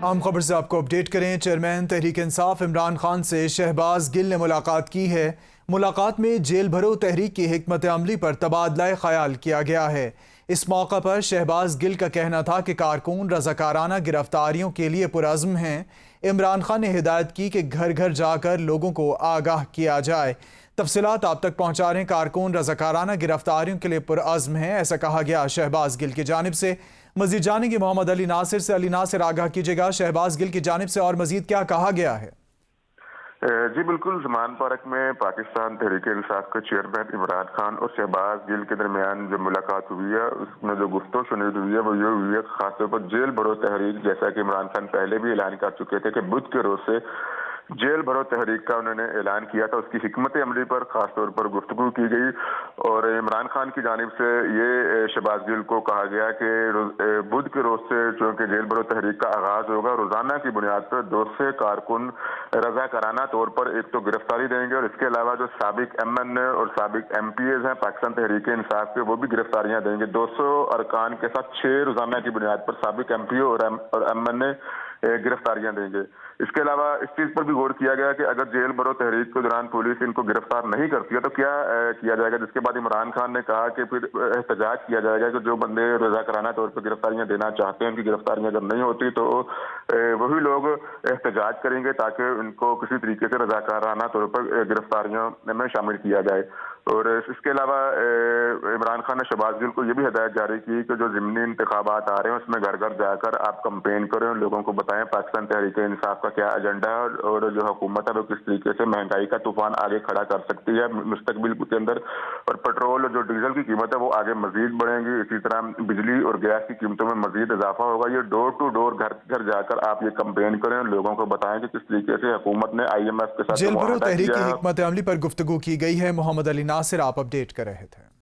عام خبر سے آپ کو اپڈیٹ کریں۔ چیئرمین تحریک انصاف عمران خان سے شہباز گل نے ملاقات کی ہے۔ ملاقات میں جیل بھرو تحریک کی حکمت عملی پر تبادلہ خیال کیا گیا ہے۔ اس موقع پر شہباز گل کا کہنا تھا کہ کارکن رضاکارانہ گرفتاریوں کے لیے پرعزم ہیں۔ عمران خان نے ہدایت کی کہ گھر گھر جا کر لوگوں کو آگاہ کیا جائے۔ تفصیلات آپ تک پہنچا رہے ہیں۔ کارکن رضاکارانہ گرفتاریوں کے لیے پرعزم ہیں، ایسا کہا گیا شہباز گل کی جانب سے۔ مزید جانیں گے محمد علی ناصر سے۔ علی ناصر، آگاہ کیجیے گا شہباز گل کی جانب سے اور مزید کیا کہا گیا ہے؟ جی بالکل، زمان پارک میں پاکستان تحریک انصاف کے چیئرمین عمران خان اور شہباز گل کے درمیان جو ملاقات ہوئی ہے اس میں جو گفتگو شنید ہوئی ہے وہ یہ ہوئی ہے خاص طور پر جیل بھرو تحریک، جیسا کہ عمران خان پہلے بھی اعلان کر چکے تھے کہ بدھ کے روز سے جیل بھرو تحریک کا انہوں نے اعلان کیا تھا۔ اس کی حکمت عملی پر خاص طور پر گفتگو کی گئی اور عمران خان کی جانب سے یہ شہباز گل کو کہا گیا کہ بدھ کے روز سے چونکہ جیل بھرو تحریک کا آغاز ہوگا، روزانہ کی بنیاد پر 200 کارکن رضاکارانہ طور پر ایک تو گرفتاری دیں گے اور اس کے علاوہ جو سابق ایم این اے اور سابق ایم پی ایز ہیں پاکستان تحریک انصاف کے، وہ بھی گرفتاریاں دیں گے۔ 200 ارکان کے ساتھ 6 روزانہ کی بنیاد پر سابق ایم پی او اور ایم این اے گرفتاریاں دیں گے۔ اس کے علاوہ اس چیز پر بھی غور کیا گیا کہ اگر جیل بھرو تحریک کے دوران پولیس ان کو گرفتار نہیں کرتی ہے تو کیا کیا جائے گا، جس کے بعد عمران خان نے کہا کہ پھر احتجاج کیا جائے گا کہ جو بندے رضاکارانہ طور پر گرفتاریاں دینا چاہتے ہیں ان کی گرفتاریاں اگر نہیں ہوتی تو وہی لوگ احتجاج کریں گے تاکہ ان کو کسی طریقے سے رضاکارانہ طور پر گرفتاریوں میں شامل کیا جائے۔ اور اس کے علاوہ عمران خان نے شہباز گل کو یہ بھی ہدایت جاری کی کہ جو ضمنی انتخابات آ رہے ہیں اس میں گھر گھر جا کر آپ کمپین کریں، لوگوں کو بتائیں پاکستان تحریک انصاف کا کیا ایجنڈا ہے اور جو حکومت ہے وہ کس طریقے سے مہنگائی کا طوفان آگے کھڑا کر سکتی ہے مستقبل کے اندر، اور پیٹرول اور جو ڈیزل کی قیمت ہے وہ آگے مزید بڑھیں گی۔ اسی طرح بجلی اور گیس کی قیمتوں میں مزید اضافہ ہوگا۔ یہ ڈور ٹو ڈور گھر گھر جا کر آپ یہ کمپین کریں، لوگوں کو بتائیں کہ کس طریقے سے حکومت نے آئی ایم ایف کے ساتھ جیل بھرو معاہدہ تحریک کیا کی ہے۔ حکمت عملی پر گفتگو کی گئی ہے۔ محمد علی ناصر آپ اپڈیٹ کر رہے تھے۔